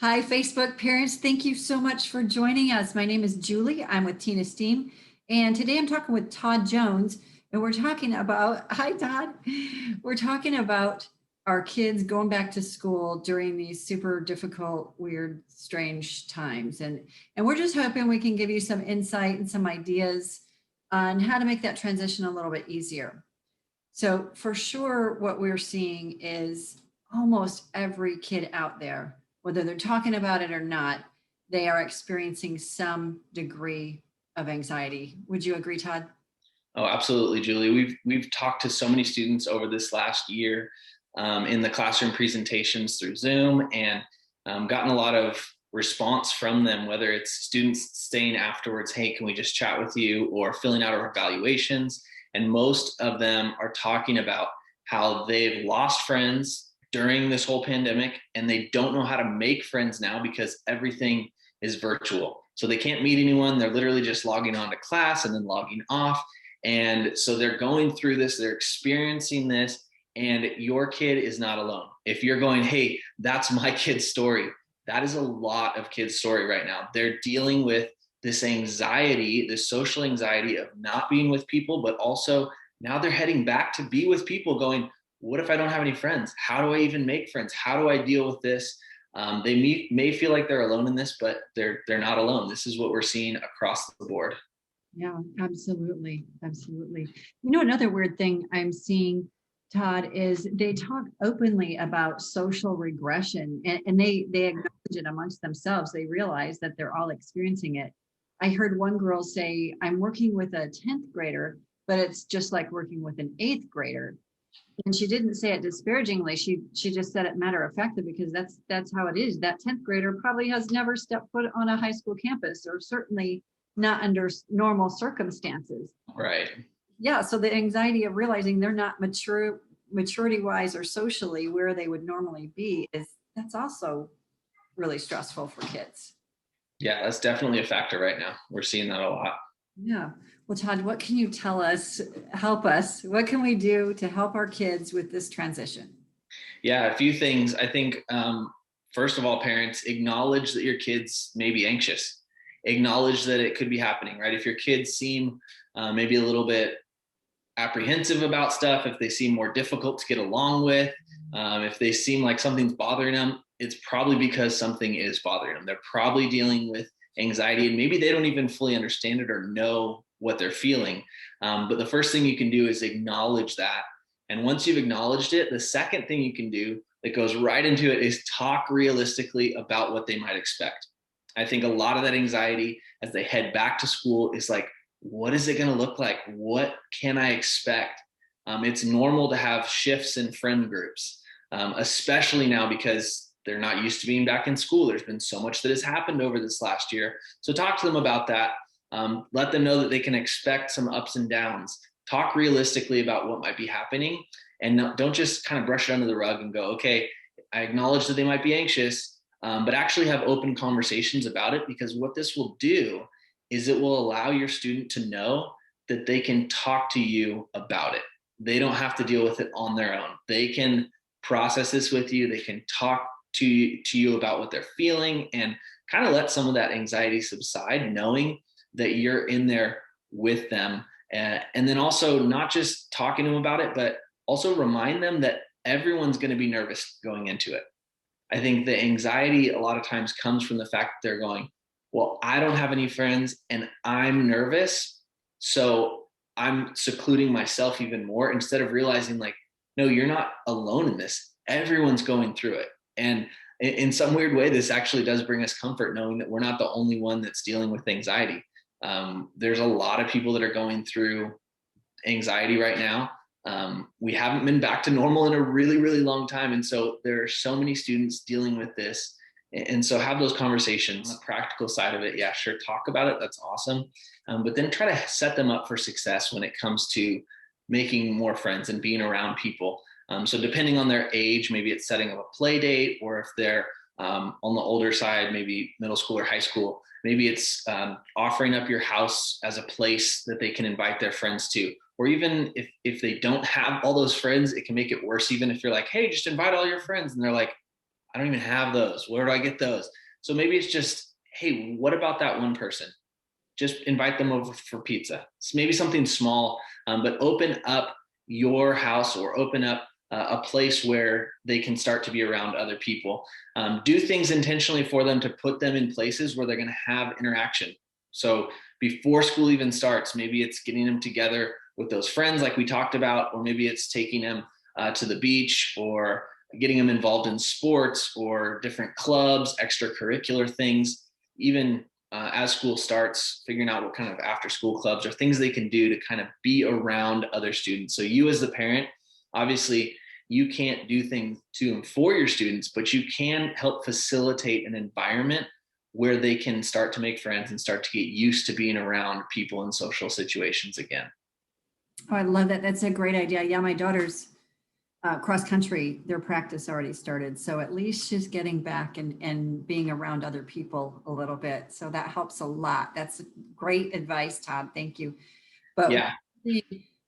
Hi, Facebook parents. Thank you so much for joining us. My name is Julie. I'm with Teen Esteem. And today I'm talking with Todd Jones. And we're talking about, hi, Todd. We're talking about our kids going back to school during these super difficult, weird, strange times. And we're just hoping we can give you some insight and some ideas on how to make that transition a little bit easier. So, for sure, what we're seeing is almost every kid out there, whether they're talking about it or not, they are experiencing some degree of anxiety. Would you agree, Todd? Oh, absolutely, Julie. We've talked to so many students over this last year in the classroom presentations through Zoom, and gotten a lot of response from them, whether it's students staying afterwards, hey, can we just chat with you, or filling out our evaluations. And most of them are talking about how they've lost friends during this whole pandemic, and they don't know how to make friends now because everything is virtual. So they can't meet anyone. They're literally just logging on to class and then logging off. And so they're going through this, they're experiencing this, and your kid is not alone. If you're going, hey, that's my kid's story, that is a lot of kids' story right now. They're dealing with this anxiety, this social anxiety of not being with people, but also now they're heading back to be with people going, what if I don't have any friends? How do I even make friends? How do I deal with this? They may feel like they're alone in this, but they're not alone. This is what we're seeing across the board. Yeah, absolutely. Absolutely. Another weird thing I'm seeing, Todd, is they talk openly about social regression and they acknowledge it amongst themselves. They realize that they're all experiencing it. I heard one girl say, I'm working with a 10th grader, but it's just like working with an eighth grader. And she didn't say it disparagingly. She just said it matter of factly because that's how it is. That 10th grader probably has never stepped foot on a high school campus, or certainly not under normal circumstances. Right. Yeah, so the anxiety of realizing they're not maturity wise or socially where they would normally be is that's also really stressful for kids. Yeah, that's definitely a factor right now. We're seeing that a lot. Yeah. Well, Todd, what can you tell us, help us? What can we do to help our kids with this transition? Yeah, a few things. I think, first of all, parents, acknowledge that your kids may be anxious. Acknowledge that it could be happening, right? If your kids seem maybe a little bit apprehensive about stuff, if they seem more difficult to get along with, if they seem like something's bothering them, it's probably because something is bothering them. They're probably dealing with anxiety, and maybe they don't even fully understand it or know what they're feeling. But the first thing you can do is acknowledge that. And once you've acknowledged it, the second thing you can do that goes right into it is talk realistically about what they might expect. I think a lot of that anxiety as they head back to school is like, what is it going to look like? What can I expect? It's normal to have shifts in friend groups, especially now because they're not used to being back in school. There's been so much that has happened over this last year. So talk to them about that. Let them know that they can expect some ups and downs. Talk realistically about what might be happening, and don't just kind of brush it under the rug and go, okay, I acknowledge that they might be anxious, but actually have open conversations about it, because what this will do is it will allow your student to know that they can talk to you about it. They don't have to deal with it on their own. They can process this with you. They can talk to you about what they're feeling and kind of let some of that anxiety subside, knowing that you're in there with them. And then also not just talking to them about it, but also remind them that everyone's going to be nervous going into it. I think the anxiety a lot of times comes from the fact that they're going, well, I don't have any friends and I'm nervous, so I'm secluding myself even more, instead of realizing like, no, you're not alone in this. Everyone's going through it. And in some weird way, this actually does bring us comfort, knowing that we're not the only one that's dealing with anxiety. There's a lot of people that are going through anxiety right now. We haven't been back to normal in a really, really long time. And so there are so many students dealing with this. And so have those conversations. On the practical side of it, yeah, sure, talk about it. That's awesome. But then try to set them up for success when it comes to making more friends and being around people. So depending on their age, maybe it's setting up a play date, or if they're on the older side, maybe middle school or high school, maybe it's offering up your house as a place that they can invite their friends to. Or even if they don't have all those friends, it can make it worse. Even if you're like, hey, just invite all your friends. And they're like, I don't even have those. Where do I get those? So maybe it's just, hey, what about that one person? Just invite them over for pizza. It's maybe something small, but open up your house or open up a place where they can start to be around other people. Do things intentionally for them to put them in places where they're going to have interaction. So before school even starts, maybe it's getting them together with those friends like we talked about, or maybe it's taking them to the beach, or getting them involved in sports or different clubs, extracurricular things. Even as school starts, figuring out what kind of after school clubs or things they can do to kind of be around other students. So you as the parent, obviously you can't do things to and for your students, but you can help facilitate an environment where they can start to make friends and start to get used to being around people in social situations again. Oh, I love that. That's a great idea. Yeah, my daughter's cross country, their practice already started. So at least she's getting back and being around other people a little bit. So that helps a lot. That's great advice, Todd. Thank you. But Yeah,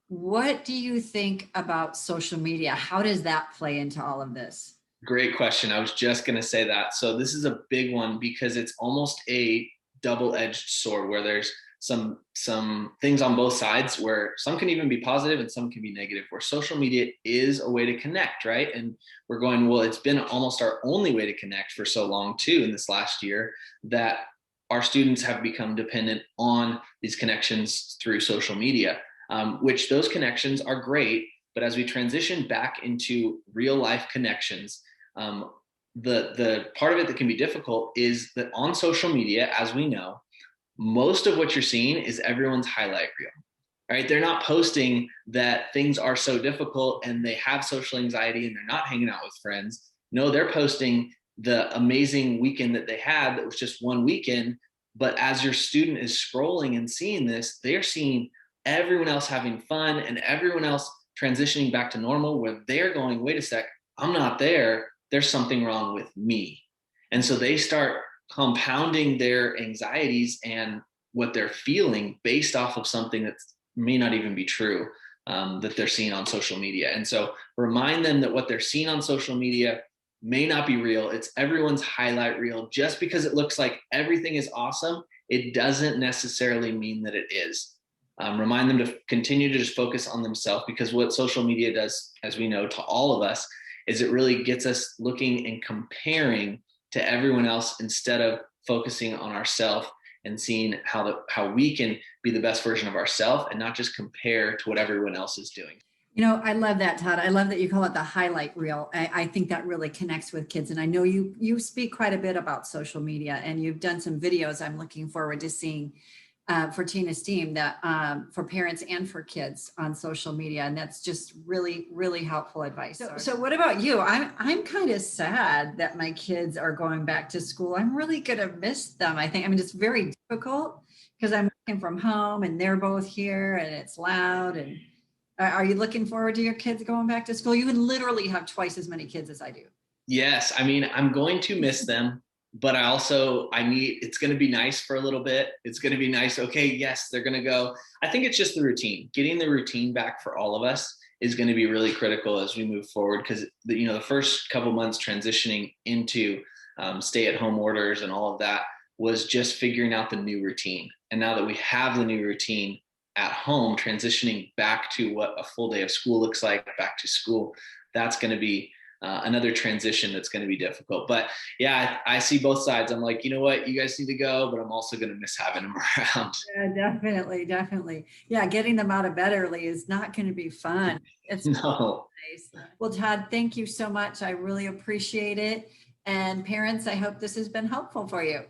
what do you think about social media? How does that play into all of this? great question. I was just going to say that. So this is a big one because it's almost a double-edged sword where there's some things on both sides, where some can even be positive and some can be negative, where social media is a way to connect, right? And we're going, well, it's been almost our only way to connect for so long too in this last year, that our students have become dependent on these connections through social media, which those connections are great. But as we transition back into real life connections, the part of it that can be difficult is that on social media, as we know, most of what you're seeing is everyone's highlight reel, right? They're not posting that things are so difficult and they have social anxiety and they're not hanging out with friends. No, they're posting the amazing weekend that they had that was just one weekend. But as your student is scrolling and seeing this, they're seeing everyone else having fun and everyone else transitioning back to normal, where they're going, wait a sec, I'm not there. There's something wrong with me. And so they start compounding their anxieties and what they're feeling based off of something that may not even be true, that they're seeing on social media. And so remind them that what they're seeing on social media may not be real. It's everyone's highlight reel. Just because it looks like everything is awesome, it doesn't necessarily mean that it is. Remind them to continue to just focus on themselves, because what social media does, as we know, to all of us, is it really gets us looking and comparing to everyone else instead of focusing on ourselves and seeing how we can be the best version of ourselves and not just compare to what everyone else is doing. You know, I love that, Todd. I love that you call it the highlight reel. I think that really connects with kids. And I know you speak quite a bit about social media, and you've done some videos I'm looking forward to seeing for Teen Esteem, that for parents and for kids on social media. And that's just really, really helpful advice. So what about you? I'm kind of sad that my kids are going back to school. I'm really going to miss them. I mean, it's very difficult because I'm working from home and they're both here and it's loud. And are you looking forward to your kids going back to school? You would literally have twice as many kids as I do. Yes, I mean, I'm going to miss them, but it's going to be nice for a little bit. It's going to be nice. Okay, yes, they're going to go. I think it's just the routine. Getting the routine back for all of us is going to be really critical as we move forward, because the first couple months transitioning into stay-at-home orders and all of that was just figuring out the new routine. And now that we have the new routine at home, transitioning back to what a full day of school looks like, back to school, that's going to be another transition that's going to be difficult. But yeah, I see both sides. I'm like, you know what, you guys need to go, but I'm also going to miss having them around. Yeah, definitely, definitely. Yeah, getting them out of bed early is not going to be fun. It's No. nice. Well, Todd, thank you so much. I really appreciate it. And parents, I hope this has been helpful for you.